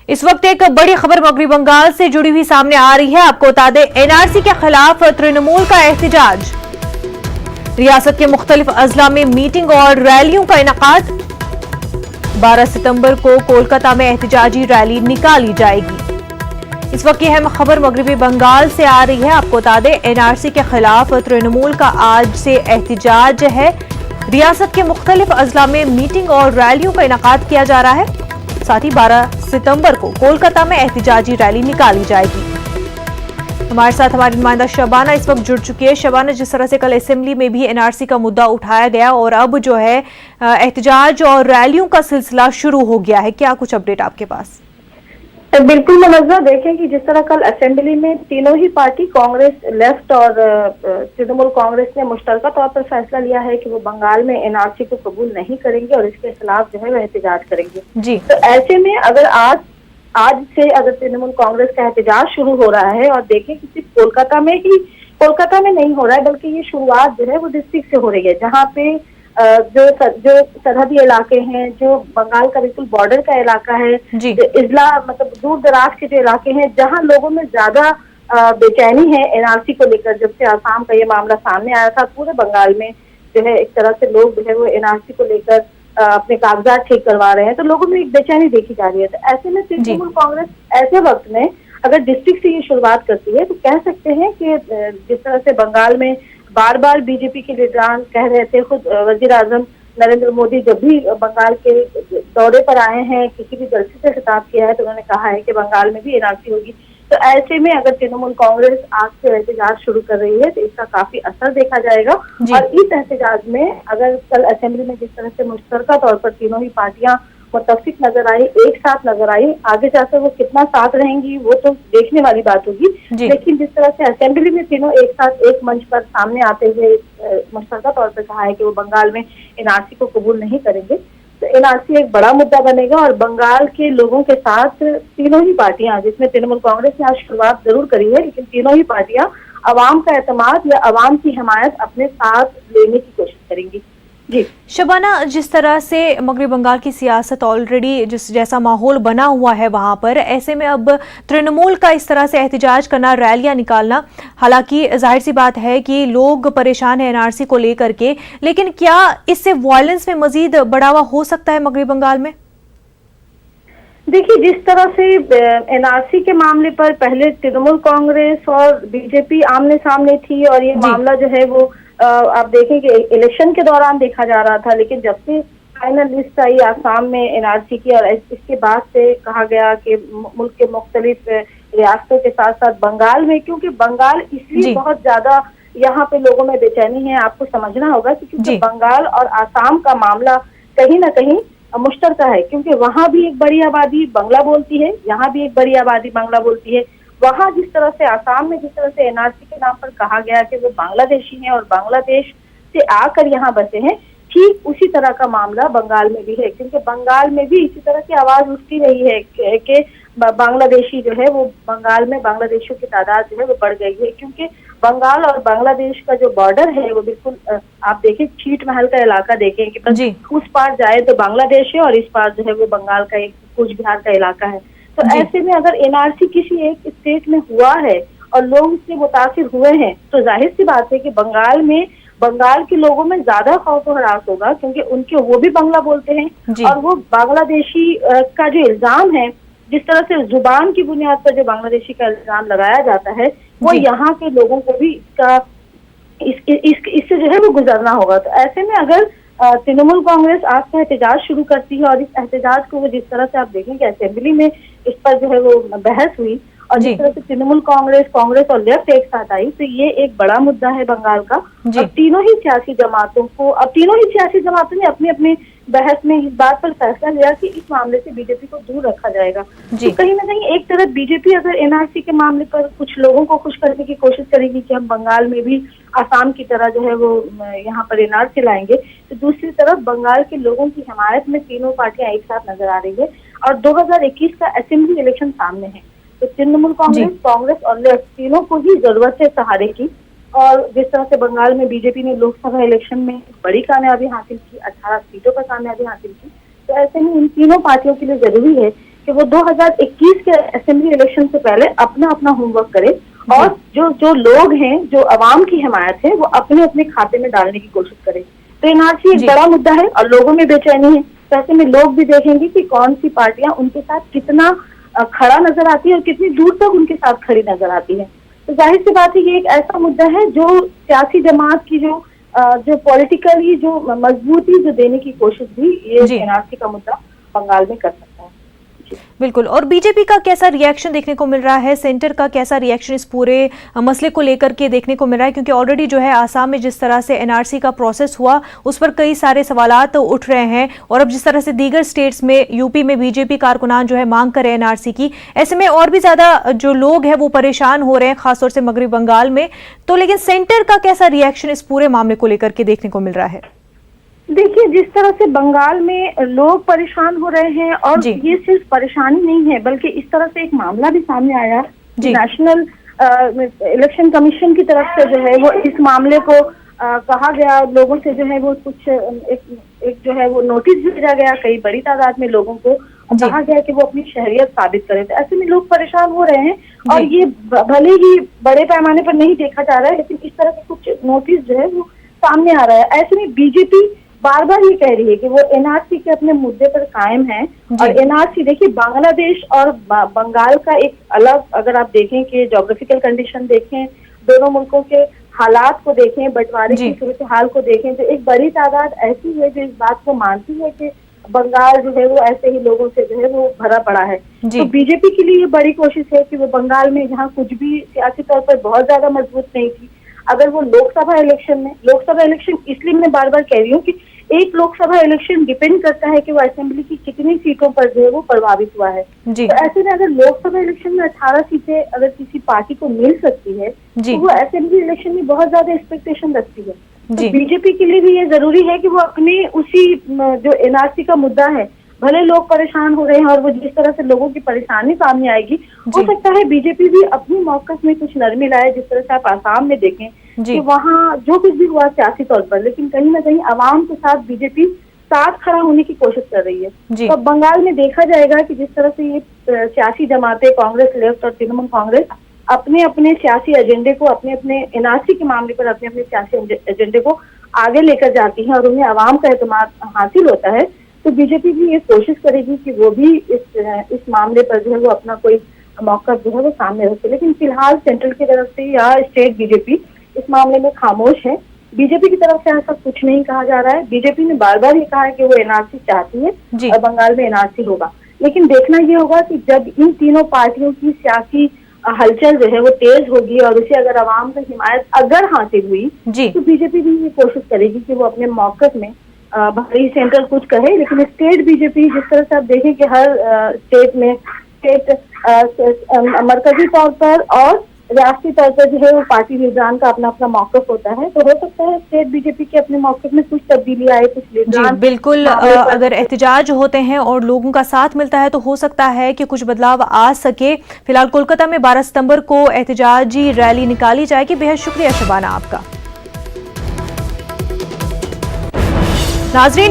इस वक्त एक बड़ी खबर मगरबी बंगाल से जुड़ी हुई सामने आ रही है। आपको बता दें, एनआरसी के खिलाफ तृणमूल का एहतजाज। रियासत के मुख्तलिफ अजला में मीटिंग और रैलियों का इनेकाद। 12 सितंबर को कोलकाता में एहतजाजी रैली निकाली जाएगी। इस वक्त की अहम खबर मगरबी बंगाल से आ रही है। आपको बता दें, एनआरसी के खिलाफ तृणमूल का आज से एहतजाज है। रियासत के मुख्तलिफ अजला में मीटिंग और रैलियों का इनेकाद किया जा रहा है। साथ ही 12 सितंबर को कोलकाता में एहतजाजी रैली निकाली जाएगी। हमारे साथ हमारी नुमाइंदा शबाना इस वक्त जुड़ चुकी है। शबाना, जिस तरह से कल असेंबली में भी एनआरसी का मुद्दा उठाया गया और अब जो है एहतजाज और रैलियों का सिलसिला शुरू हो गया है, क्या कुछ अपडेट आपके पास? बिल्कुल मुनव्वर, देखें कि जिस तरह कल असेंबली में तीनों ही पार्टी कांग्रेस, लेफ्ट और तृणमूल कांग्रेस ने मुश्तरका तौर पर फैसला लिया है कि वो बंगाल में एनआरसी को कबूल नहीं करेंगे और इसके खिलाफ जो है वह एहतजाज करेंगे जी। तो ऐसे में अगर आज से अगर तृणमूल कांग्रेस का एहतजाज शुरू हो रहा है और देखें कि सिर्फ कोलकाता में नहीं हो रहा है, बल्कि ये शुरुआत जो है वो डिस्ट्रिक्ट से हो रही है, जहाँ पे जो सरहदी इलाके हैं, जो बंगाल का बिल्कुल बॉर्डर का इलाका है, जो इजला मतलब दूर दराज के जो इलाके हैं, जहां लोगों में ज्यादा बेचैनी है एनआरसी को लेकर। जब से आसाम का ये मामला सामने आया था, पूरे बंगाल में जो है एक तरह से लोग जो है वो एनआरसी को लेकर अपने कागजात ठीक करवा रहे हैं, तो लोगों में एक बेचैनी देखी जा रही है। तो ऐसे में तृणमूल कांग्रेस ऐसे वक्त में अगर डिस्ट्रिक्ट से ये शुरुआत करती है तो कह सकते हैं कि जिस तरह से बंगाल में बार बार बीजेपी के लीडरान कह रहे थे, खुद वजीर आजम नरेंद्र मोदी जब भी बंगाल के दौरे पर आए हैं, किसी भी गलती से खिताब किया है तो उन्होंने कहा है कि बंगाल में भी एनआरसी होगी। तो ऐसे में अगर तृणमूल कांग्रेस आज से एहतजाज शुरू कर रही है तो इसका काफी असर देखा जाएगा। और इस एहतजाज में अगर कल असेंबली में जिस तरह से मुश्तरका तौर पर तीनों ही पार्टियां मुत्तफिक नजर आई, एक साथ नजर आई, आगे जाकर वो कितना साथ रहेंगी वो तो देखने वाली बात होगी। लेकिन जिस तरह से असेंबली में तीनों एक साथ एक मंच पर सामने आते हुए मुश्तरका तौर पर कहा है कि वो बंगाल में एनआरसी को कबूल नहीं करेंगे, तो एनआरसी एक बड़ा मुद्दा बनेगा। और बंगाल के लोगों के साथ तीनों ही पार्टियां, जिसमें तृणमूल कांग्रेस ने आज शुरुआत जरूर करी है, लेकिन तीनों ही पार्टियां अवाम का एतमाद या अवाम की हिमायत अपने साथ लेने की कोशिश करेंगी। जी शबाना, जिस तरह से मगरबी बंगाल की सियासत ऑलरेडी जैसा माहौल बना हुआ है वहां पर, ऐसे में अब तृणमूल का इस तरह से एहतजाज करना, रैलियां निकालना, हालांकि जाहिर सी बात है कि लोग परेशान हैं एनआरसी को लेकर के, लेकिन क्या इससे वायलेंस में मजीद बढ़ावा हो सकता है मगरबी बंगाल में? देखिए, जिस तरह से एनआरसी के मामले पर पहले तृणमूल कांग्रेस और बीजेपी आमने सामने थी और ये मामला जो है वो आप देखें कि इलेक्शन के दौरान देखा जा रहा था, लेकिन जब से फाइनल लिस्ट आई आसाम में एनआरसी की और इसके बाद से कहा गया कि मुल्क के मुख्तलिफ रियासतों के साथ साथ बंगाल में, क्योंकि बंगाल इसलिए बहुत ज्यादा यहाँ पे लोगों में बेचैनी है, आपको समझना होगा कि क्योंकि बंगाल और आसाम का मामला कहीं ना कहीं मुश्तरका है, क्योंकि वहाँ भी एक बड़ी आबादी बांग्ला बोलती है, यहाँ भी एक बड़ी आबादी बांग्ला बोलती है। वहाँ जिस तरह से आसाम में जिस तरह से एनआरसी के नाम पर कहा गया कि वो बांग्लादेशी हैं और बांग्लादेश से आकर यहाँ बसे हैं, ठीक उसी तरह का मामला बंगाल में भी है, क्योंकि बंगाल में भी इसी तरह की आवाज उठती रही है कि बांग्लादेशी जो है वो बंगाल में बांग्लादेशियों की तादाद जो है वो बढ़ गई है, क्योंकि बंगाल और बांग्लादेश का जो बॉर्डर है वो बिल्कुल आप देखें छीट महल का इलाका देखें कि बस उस पार जाए तो बांग्लादेश है और इस पार जो है वो बंगाल का एक कूच बिहार का इलाका है। तो ऐसे में अगर एनआरसी किसी एक स्टेट में हुआ है और लोग इससे मुतासिर हुए हैं, तो जाहिर सी बात है कि बंगाल के लोगों में ज्यादा खौफ और हरास होगा, क्योंकि उनके वो भी बांग्ला बोलते हैं और वो बांग्लादेशी का जो इल्जाम है, जिस तरह से जुबान की बुनियाद पर जो बांग्लादेशी का इल्जाम लगाया जाता है, वो यहाँ के लोगों को भी इससे जो है वो गुजरना होगा। तो ऐसे में अगर तृणमूल कांग्रेस आज का एहतजाज शुरू करती है और इस एहतजाज को वो जिस तरह से आप देखेंगे असेंबली में इस पर जो है वो बहस हुई और जिस तरह से तृणमूल कांग्रेस और लेफ्ट एक साथ आई, तो ये एक बड़ा मुद्दा है बंगाल का। अब तीनों ही सियासी जमातों ने अपनी अपनी बहस में इस बात पर फैसला लिया कि इस मामले से बीजेपी को दूर रखा जाएगा। तो कहीं ना कहीं एक तरफ बीजेपी अगर एनआरसी के मामले पर कुछ लोगों को खुश करने की कोशिश करेगी कि हम बंगाल में भी आसाम की तरह जो है वो यहाँ पर एनआरसी लाएंगे, तो दूसरी तरफ बंगाल के लोगों की हिमायत में तीनों पार्टियां एक साथ नजर आ रही है और 2021 का असेंबली इलेक्शन सामने है। तो तृणमूल कांग्रेस और लेफ्ट तीनों को ही जरूरत है सहारे की। और जिस तरह से बंगाल में बीजेपी ने लोकसभा इलेक्शन में बड़ी कामयाबी हासिल की, 18 सीटों पर कामयाबी हासिल की, तो ऐसे में इन तीनों पार्टियों के लिए जरूरी है कि वो 2021 के असेंबली इलेक्शन से पहले अपना अपना होमवर्क करे और जो लोग हैं, जो अवाम की हिमायत है, वो अपने अपने खाते में डालने की कोशिश करे। तो एनआरसी एक बड़ा मुद्दा है और लोगों में बेचैनी है। तो ऐसे में लोग भी देखेंगे कि कौन सी पार्टियां उनके साथ कितना खड़ा नजर आती है और कितनी दूर तक उनके साथ खड़ी नजर आती है। तो जाहिर सी बात है ये एक ऐसा मुद्दा है जो सियासी जमात की जो पॉलिटिकली जो मजबूती जो देने की कोशिश भी ये एनआरसी का मुद्दा बंगाल में कर सकता है। बिल्कुल। और बीजेपी का कैसा रिएक्शन देखने को मिल रहा है, सेंटर का कैसा रिएक्शन इस पूरे मसले को लेकर के देखने को मिल रहा है, क्योंकि ऑलरेडी जो है आसाम में जिस तरह से एनआरसी का प्रोसेस हुआ उस पर कई सारे सवालात उठ रहे हैं, और अब जिस तरह से दीगर स्टेट्स में, यूपी में बीजेपी कारकुनान जो है मांग कर रहे हैं एनआरसी की, ऐसे में और भी ज्यादा जो लोग हैं वो परेशान हो रहे हैं, खासतौर से मगरबी बंगाल में। तो लेकिन सेंटर का कैसा रिएक्शन इस पूरे मामले को लेकर के देखने को मिल रहा है? देखिए, जिस तरह से बंगाल में लोग परेशान हो रहे हैं, और ये सिर्फ परेशानी नहीं है बल्कि इस तरह से एक मामला भी सामने आया नेशनल इलेक्शन कमीशन की तरफ से जो है वो इस मामले को कहा गया, लोगों से जो है वो कुछ एक जो है वो नोटिस भेजा गया कई बड़ी तादाद में लोगों को, कहा गया कि वो अपनी शहरियत साबित करें। तो ऐसे में लोग परेशान हो रहे हैं और ये भले ही बड़े पैमाने पर नहीं देखा जा रहा है, लेकिन इस तरह के कुछ नोटिस जो है वो सामने आ रहा है। ऐसे में बीजेपी बार बार ये कह रही है कि वो एनआरसी के अपने मुद्दे पर कायम है। और एनआरसी, देखिए, बांग्लादेश और बंगाल का एक अलग, अगर आप देखें कि ज्योग्राफिकल कंडीशन देखें, दोनों मुल्कों के हालात को देखें, बंटवारे की सूरत हाल को देखें, तो एक बड़ी तादाद ऐसी है जो इस बात को मानती है कि बंगाल जो है वो ऐसे ही लोगों से जो है वो भरा पड़ा है। तो बीजेपी के लिए ये बड़ी कोशिश है कि वो बंगाल में, जहाँ कुछ भी सियासी तौर पर बहुत ज्यादा मजबूत नहीं थी, अगर वो लोकसभा इलेक्शन इसलिए मैं बार बार कह रही हूँ कि एक लोकसभा इलेक्शन डिपेंड करता है कि वो असेंबली की कितनी सीटों पर जो है वो प्रभावित हुआ है। तो ऐसे में अगर लोकसभा इलेक्शन में 18 सीटें अगर किसी पार्टी को मिल सकती है तो वो असेंबली इलेक्शन में बहुत ज्यादा एक्सपेक्टेशन रखती है। तो बीजेपी के लिए भी ये जरूरी है कि वो अपने उसी जो एनआरसी का मुद्दा है, भले लोग परेशान हो रहे हैं और वो जिस तरह से लोगों की परेशानी सामने आएगी, हो सकता है बीजेपी भी अपनी मौकफ में कुछ नरमी लाए। जिस तरह से आप आसाम में देखें कि वहाँ जो कुछ भी हुआ सियासी तौर पर, लेकिन कहीं ना कहीं आवाम के साथ बीजेपी साथ खड़ा होने की कोशिश कर रही है। तो बंगाल में देखा जाएगा कि जिस तरह से ये सियासी जमातें, कांग्रेस लेफ्ट और तृणमूल कांग्रेस अपने अपने सियासी एजेंडे को, अपने अपने एनआरसी के मामले पर अपने अपने सियासी एजेंडे को आगे लेकर जाती हैं और उन्हें आवाम का एतमाद हासिल होता है, तो बीजेपी भी ये कोशिश करेगी कि वो भी इस मामले पर जो है वो अपना कोई मौका जो है वो सामने रखे। लेकिन फिलहाल सेंट्रल की तरफ से या स्टेट बीजेपी इस मामले में खामोश है। बीजेपी की तरफ से ऐसा कुछ नहीं कहा जा रहा है। बीजेपी ने बार बार ये कहा है कि वो एनआरसी चाहती है और बंगाल में एनआरसी होगा, लेकिन देखना ये होगा कि जब इन तीनों पार्टियों की सियासी हलचल जो है वो तेज होगी और उसे अगर आवाम की हिमायत अगर हासिल हुई तो बीजेपी भी ये कोशिश करेगी कि वो अपने मौकफ में भारी सेंट्रल कुछ कहे, लेकिन स्टेट बीजेपी जिस तरह से आप देखें कि हर स्टेट में मरकजी तौर पर और राष्ट्रीय तौर पर जो है वो पार्टी लीडरान का अपना अपना मौकफ होता है, तो हो सकता है स्टेट बीजेपी के अपने मौकफ में कुछ तब्दीली आए, कुछ लीडरान। बिल्कुल, अगर एहतजाज होते हैं और लोगों का साथ मिलता है तो हो सकता है कि कुछ बदलाव आ सके। फिलहाल कोलकाता में 12 सितंबर को एहतजाजी रैली निकाली जाएगी। बेहद शुक्रिया शबाना आपका। नाजरीन।